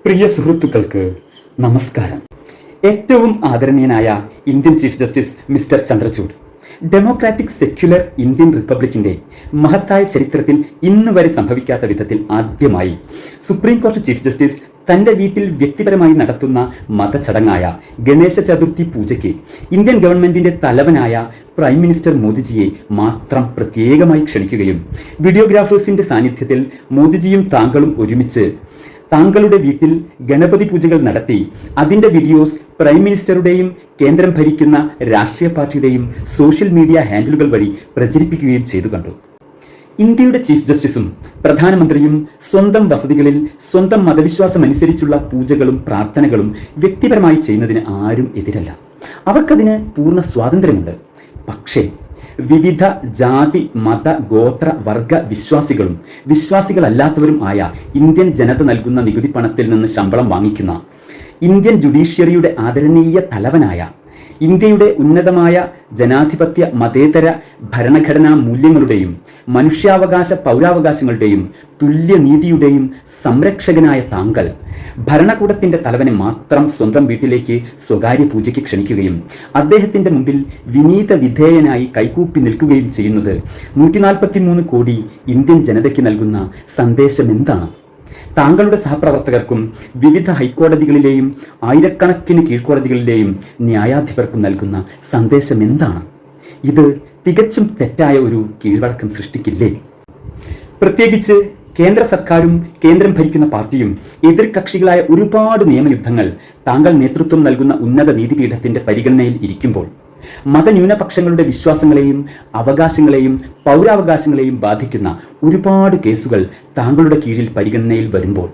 പ്രിയ സുഹൃത്തുക്കൾക്ക് നമസ്കാരം. ഏറ്റവും ആദരണീയനായ Indian chief justice mister Chandrachud democratic secular Indian റിപ്പബ്ലിക്കിന്റെ മഹത്തായ ചരിത്രത്തിൽ ഇന്ന് വരെ സംഭവിക്കാത്ത വിധത്തിൽ ആദ്യമായി സുപ്രീം കോടതി ചീഫ് ജസ്റ്റിസ് തന്റെ വീട്ടിൽ വ്യക്തിപരമായി നടത്തുന്ന മതചടങ്ങായ ഗണേശ ചതുർത്ഥി പൂജയ്ക്ക് ഇന്ത്യൻ ഗവൺമെന്റിന്റെ തലവനായ പ്രൈം മിനിസ്റ്റർ മോദിജിയെ മാത്രം പ്രത്യേകമായി ക്ഷണിക്കുകയും വീഡിയോഗ്രാഫേഴ്സിന്റെ സാന്നിധ്യത്തിൽ മോദിജിയും താങ്കളും ഒരുമിച്ച് താങ്കളുടെ വീട്ടിൽ ഗണപതി പൂജകൾ നടത്തി അതിൻ്റെ വീഡിയോസ് പ്രൈം മിനിസ്റ്ററുടെയും കേന്ദ്രം ഭരിക്കുന്ന രാഷ്ട്രീയ പാർട്ടിയുടെയും സോഷ്യൽ മീഡിയ ഹാൻഡിലുകൾ വഴി പ്രചരിപ്പിക്കുകയും ചെയ്തു കണ്ടു. ഇന്ത്യയുടെ ചീഫ് ജസ്റ്റിസും പ്രധാനമന്ത്രിയും സ്വന്തം വസതികളിൽ സ്വന്തം മതവിശ്വാസമനുസരിച്ചുള്ള പൂജകളും പ്രാർത്ഥനകളും വ്യക്തിപരമായി ചെയ്യുന്നതിന് ആരും എതിരല്ല. അവർക്കതിന് പൂർണ്ണ സ്വാതന്ത്ര്യമുണ്ട്. പക്ഷേ വിവിധ ജാതി മത ഗോത്ര വർഗ വിശ്വാസികളും വിശ്വാസികളല്ലാത്തവരും ആയ ഇന്ത്യൻ ജനത നൽകുന്ന നികുതി പണത്തിൽ നിന്ന് ശമ്പളം വാങ്ങിക്കുന്ന ഇന്ത്യൻ ജുഡീഷ്യറിയുടെ ആദരണീയ തലവനായ ഇന്ത്യയുടെ ഉന്നതമായ ജനാധിപത്യ മതേതര ഭരണഘടനാ മൂല്യങ്ങളുടെയും മനുഷ്യാവകാശ പൗരാവകാശങ്ങളുടെയും തുല്യനീതിയുടെയും സംരക്ഷകനായ താങ്കൾ ഭരണകൂടത്തിന്റെ തലവനെ മാത്രം സ്വന്തം വീട്ടിലേക്ക് സ്വകാര്യ പൂജയ്ക്ക് ക്ഷണിക്കുകയും അദ്ദേഹത്തിന്റെ മുമ്പിൽ വിനീത വിധേയനായി കൈകൂപ്പി നിൽക്കുകയും ചെയ്യുന്നത് 143 കോടി ഇന്ത്യൻ ജനതയ്ക്ക് നൽകുന്ന സന്ദേശം എന്താണ്? താങ്കളുടെ സഹപ്രവർത്തകർക്കും വിവിധ ഹൈക്കോടതികളിലെയും ആയിരക്കണക്കിന് കീഴ്ക്കോടതികളിലെയും ന്യായാധിപർക്കും നൽകുന്ന സന്ദേശം എന്താണ്? ഇത് തികച്ചും തെറ്റായ ഒരു കീഴ്വഴക്കം സൃഷ്ടിക്കില്ലേ? പ്രത്യേകിച്ച് കേന്ദ്ര സർക്കാരും കേന്ദ്രം ഭരിക്കുന്ന പാർട്ടിയും എതിർകക്ഷികളായ ഒരുപാട് നിയമയുദ്ധങ്ങൾ താങ്കൾ നേതൃത്വം നൽകുന്ന ഉന്നത നീതിപീഠത്തിന്റെ പരിഗണനയിൽ ഇരിക്കുമ്പോൾ മതന്യൂനപക്ഷങ്ങളുടെ വിശ്വാസങ്ങളെയും അവകാശങ്ങളെയും പൗരാവകാശങ്ങളെയും ബാധിക്കുന്ന ഒരുപാട് കേസുകൾ താങ്കളുടെ കീഴിൽ പരിഗണനയിൽ വരുമ്പോൾ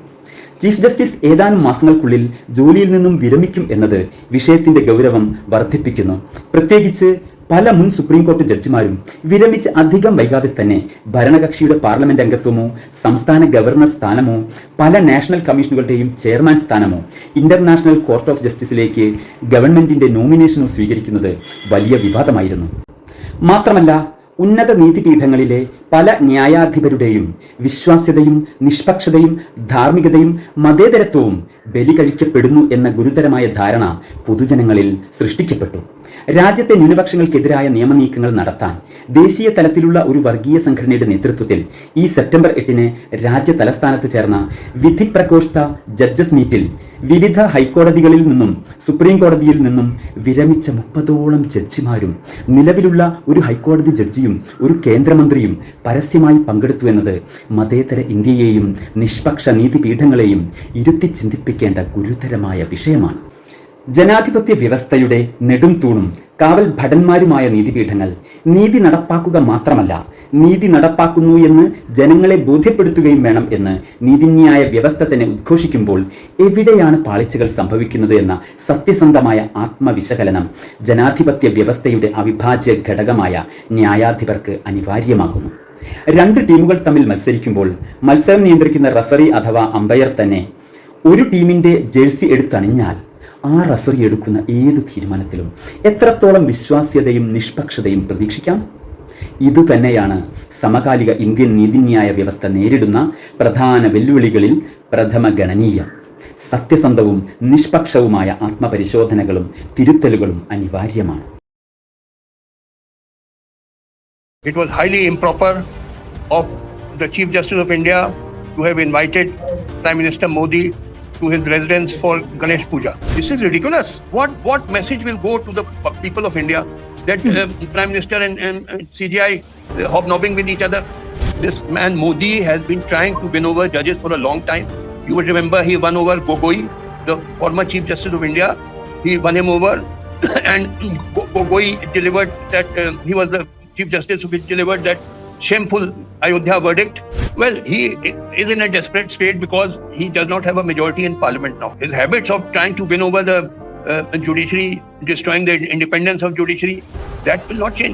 ചീഫ് ജസ്റ്റിസ് ഏതാനും മാസങ്ങൾക്കുള്ളിൽ ജോലിയിൽ നിന്നും വിരമിക്കും എന്നത് വിഷയത്തിന്റെ ഗൗരവം വർദ്ധിപ്പിക്കുന്നു. പ്രത്യേകിച്ച് പല മുൻ സുപ്രീം കോടതി ജഡ്ജിമാരും വിരമിച്ച് അധികം വൈകാതെ തന്നെ ഭരണകക്ഷിയുടെ പാർലമെന്റ് അംഗത്വമോ സംസ്ഥാന ഗവർണർ സ്ഥാനമോ പല നാഷണൽ കമ്മീഷനുകളുടെയും ചെയർമാൻ സ്ഥാനമോ ഇന്റർനാഷണൽ കോർട്ട് ഓഫ് ജസ്റ്റിസിലേക്ക് ഗവൺമെന്റിന്റെ നോമിനേഷനോ സ്വീകരിക്കുന്നത് വലിയ വിവാദമായിരുന്നു. മാത്രമല്ല ഉന്നത നീതിപീഠങ്ങളിലെ പല ന്യായാധിപരുടെയും വിശ്വാസ്യതയും നിഷ്പക്ഷതയും ധാർമ്മികതയും മതേതരത്വവും ബലി കഴിക്കപ്പെടുന്നു എന്ന ഗുരുതരമായ ധാരണ പൊതുജനങ്ങളിൽ സൃഷ്ടിക്കപ്പെട്ടു. രാജ്യത്തെ ന്യൂനപക്ഷങ്ങൾക്കെതിരായ നിയമനീക്കങ്ങൾ നടത്താൻ ദേശീയ തലത്തിലുള്ള ഒരു വർഗീയ സംഘടനയുടെ നേതൃത്വത്തിൽ ഈ സെപ്റ്റംബർ 8 രാജ്യ തലസ്ഥാനത്ത് ചേർന്ന വിധി പ്രകോഷ്ഠ ജഡ്ജസ് മീറ്റിൽ വിവിധ ഹൈക്കോടതികളിൽ നിന്നും സുപ്രീം കോടതിയിൽ നിന്നും വിരമിച്ച 30ഓളം ജഡ്ജിമാരും നിലവിലുള്ള ഒരു ഹൈക്കോടതി ജഡ്ജിയും ഒരു കേന്ദ്രമന്ത്രിയും പരസ്യമായി പങ്കെടുത്തു എന്നത് മതേതര ഇന്ത്യയെയും നിഷ്പക്ഷ നീതിപീഠങ്ങളെയും ഇരുത്തി ചിന്തിപ്പിക്കേണ്ട ഗുരുതരമായ വിഷയമാണ്. ജനാധിപത്യ വ്യവസ്ഥയുടെ നെടും തൂണും കാവൽ ഭടന്മാരുമായ നീതിപീഠങ്ങൾ നീതി നടപ്പാക്കുക മാത്രമല്ല, നീതി നടപ്പാക്കുന്നു എന്ന് ജനങ്ങളെ ബോധ്യപ്പെടുത്തുകയും വേണം എന്ന് നീതിന്യായ വ്യവസ്ഥ തന്നെ ഉദ്ഘോഷിക്കുമ്പോൾ എവിടെയാണ് പാളിച്ചകൾ സംഭവിക്കുന്നത് എന്ന സത്യസന്ധമായ ആത്മവിശകലനം ജനാധിപത്യ വ്യവസ്ഥയുടെ അവിഭാജ്യ ഘടകമായ ന്യായാധിപർക്ക് അനിവാര്യമാകുന്നു. 2 ടീമുകൾ തമ്മിൽ മത്സരിക്കുമ്പോൾ മത്സരം നിയന്ത്രിക്കുന്ന റഫറി അഥവാ അമ്പയർ തന്നെ ഒരു ടീമിന്റെ ജേഴ്സി എടുത്തണിഞ്ഞാൽ ആ റഫറി എടുക്കുന്ന ഏത് തീരുമാനത്തിലും എത്രത്തോളം വിശ്വാസ്യതയും നിഷ്പക്ഷതയും പ്രതീക്ഷിക്കാം? ഇതുതന്നെയാണ് സമകാലിക ഇന്ത്യൻ നീതിന്യായ വ്യവസ്ഥ നേരിടുന്ന പ്രധാന വെല്ലുവിളികളിൽ പ്രഥമ ഗണനീയം. സത്യസന്ധവും നിഷ്പക്ഷവുമായ ആത്മപരിശോധനകളും തിരുത്തലുകളും അനിവാര്യമാണ്. It was highly improper of the Chief Justice of India to have invited Prime Minister Modi to his residence for Ganesh Puja. This is ridiculous. What message will go to the people of India that Prime Minister and CJI hobnobbing with each other? This man Modi has been trying to win over judges for a long time. You would remember he won over Gogoi, the former Chief Justice of India. He won him over and Gogoi delivered that he was the Chief Justice who delivered that shameful Ayodhya verdict. Well, he is in a desperate state because he does not have a majority in parliament now. His habits of trying to win over the judiciary, destroying the independence of judiciary, that will not change.